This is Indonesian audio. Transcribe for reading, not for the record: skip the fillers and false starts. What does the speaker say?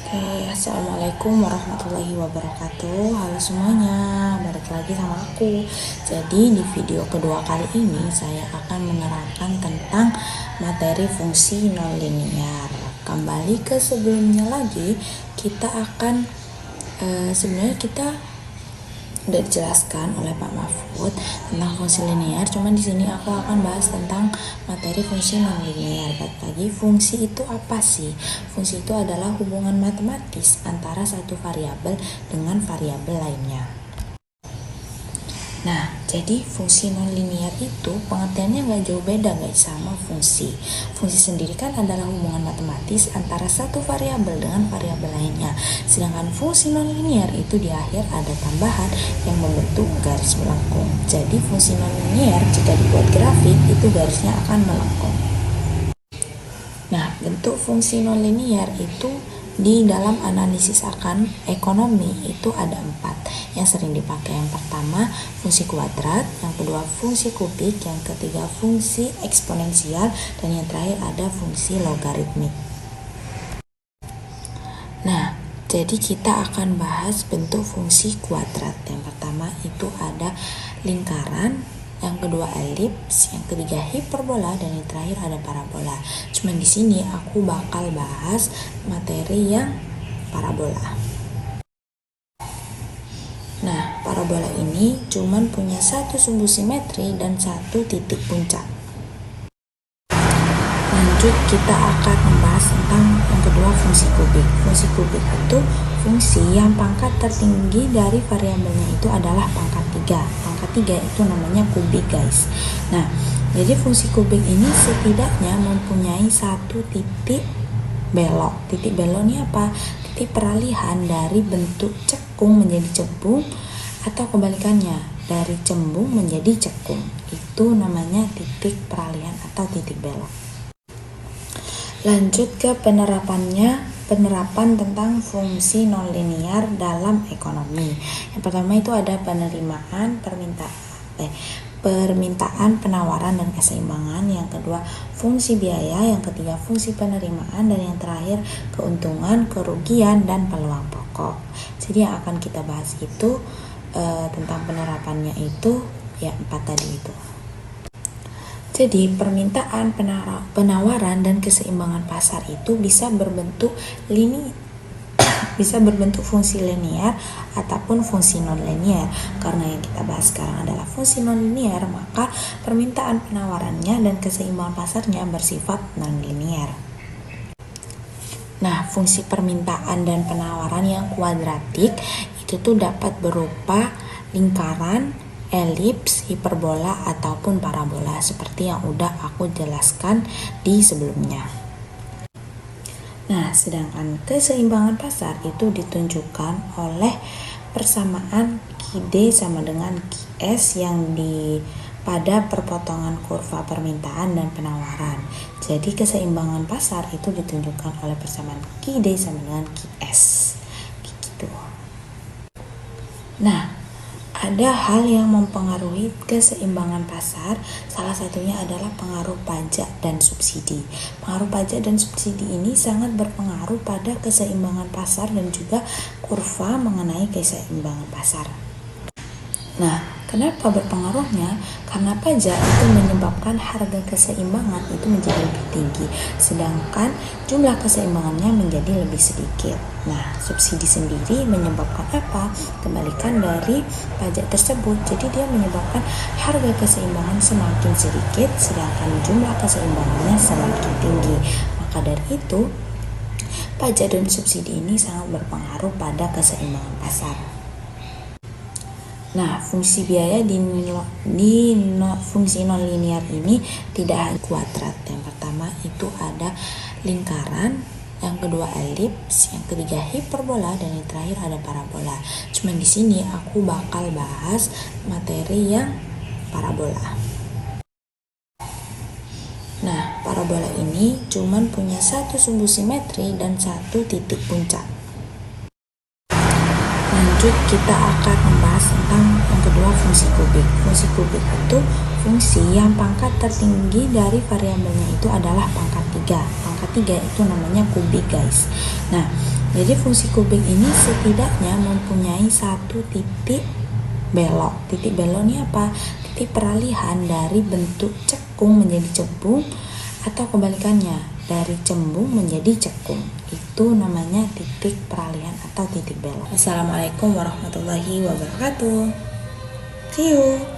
Oke, assalamualaikum warahmatullahi wabarakatuh. Halo semuanya, balik lagi sama aku. Jadi di video kedua kali ini saya akan menerangkan tentang materi fungsi nonlinier. Kembali ke sebelumnya lagi, kita akan sebenarnya kita udah dijelaskan oleh Pak Mahfud tentang fungsi linear, cuman di sini aku akan bahas tentang materi fungsi nonlinear. Bagi fungsi itu apa sih? Fungsi itu adalah hubungan matematis antara satu variabel dengan variabel lainnya. Nah, jadi fungsi nonlinear itu pengertiannya nggak jauh beda guys sama fungsi. Fungsi sendiri kan adalah hubungan matematis antara satu variabel dengan variabel lainnya. Sedangkan fungsi nonlinear itu di akhir ada tambahan yang membentuk garis melengkung. Jadi fungsi nonlinear jika dibuat grafik itu garisnya akan melengkung. Nah, bentuk fungsi nonlinear itu di dalam analisis akan ekonomi itu ada 4 yang sering dipakai. Yang pertama fungsi kuadrat, yang kedua fungsi kubik, yang ketiga fungsi eksponensial, dan yang terakhir ada fungsi logaritmik. Nah, jadi kita akan bahas bentuk fungsi kuadrat. Yang pertama itu ada lingkaran, yang kedua elips, yang ketiga hiperbola, dan yang terakhir ada parabola. Cuman di sini aku bakal bahas materi yang parabola. Nah, parabola ini cuman punya satu sumbu simetri dan satu titik puncak. Lanjut, kita akan membahas tentang yang kedua fungsi kubik. Fungsi kubik itu fungsi yang pangkat tertinggi dari variabelnya itu adalah pangkat 3. Pangkat 3 itu namanya kubik guys. Nah, jadi fungsi kubik ini setidaknya mempunyai satu titik belok. Titik belok ini apa? Titik peralihan dari bentuk cekung menjadi cembung, atau kebalikannya dari cembung menjadi cekung. Itu namanya titik peralihan atau titik belok. Lanjut ke penerapan tentang fungsi nonlinear dalam ekonomi. Yang pertama itu ada permintaan, penawaran, dan keseimbangan. Yang kedua fungsi biaya, yang ketiga fungsi penerimaan, dan yang terakhir keuntungan, kerugian, dan peluang pokok. Jadi yang akan kita bahas itu tentang penerapannya itu ya 4 tadi itu. Jadi permintaan, penawaran, dan keseimbangan pasar itu bisa berbentuk fungsi linear ataupun fungsi nonlinear. Karena yang kita bahas sekarang adalah fungsi nonlinear, maka permintaan, penawarannya, dan keseimbangan pasarnya bersifat nonlinear. Nah, fungsi permintaan dan penawaran yang kuadratik itu tuh dapat berupa lingkaran, elips, hiperbola, ataupun parabola seperti yang udah aku jelaskan di sebelumnya. Nah, sedangkan keseimbangan pasar itu ditunjukkan oleh persamaan QD sama dengan QS yang pada perpotongan kurva permintaan dan penawaran. Jadi keseimbangan pasar itu ditunjukkan oleh persamaan QD sama dengan QS. Gitu. Nah, ada hal yang mempengaruhi keseimbangan pasar, salah satunya adalah pengaruh pajak dan subsidi. Pengaruh pajak dan subsidi ini sangat berpengaruh pada keseimbangan pasar dan juga kurva mengenai keseimbangan pasar. Nah, kenapa berpengaruhnya? Karena pajak itu menyebabkan harga keseimbangan itu menjadi lebih tinggi, sedangkan jumlah keseimbangannya menjadi lebih sedikit. Nah, subsidi sendiri menyebabkan apa? Kebalikan dari pajak tersebut. Jadi dia menyebabkan harga keseimbangan semakin sedikit, sedangkan jumlah keseimbangannya semakin tinggi. Maka dari itu, pajak dan subsidi ini sangat berpengaruh pada keseimbangan pasar. Nah, fungsi biaya di fungsi nonlinear ini tidak hanya kuadrat. Yang pertama itu ada lingkaran, yang kedua elips, yang ketiga hiperbola, dan yang terakhir ada parabola. Cuman di sini aku bakal bahas materi yang parabola. Nah, parabola ini cuman punya satu sumbu simetri dan satu titik puncak. Lanjut, kita akan membahas tentang yang kedua fungsi kubik. Fungsi kubik itu fungsi yang pangkat tertinggi dari variabelnya itu adalah pangkat 3. Pangkat 3 itu namanya kubik guys. Nah, Jadi fungsi kubik ini setidaknya mempunyai satu titik belok. Titik belok ini apa? Titik peralihan dari bentuk cekung menjadi cembung, atau kebalikannya, dari cembung menjadi cekung. Itu namanya titik peralihan atau titik belok. Assalamualaikum warahmatullahi wabarakatuh. See you.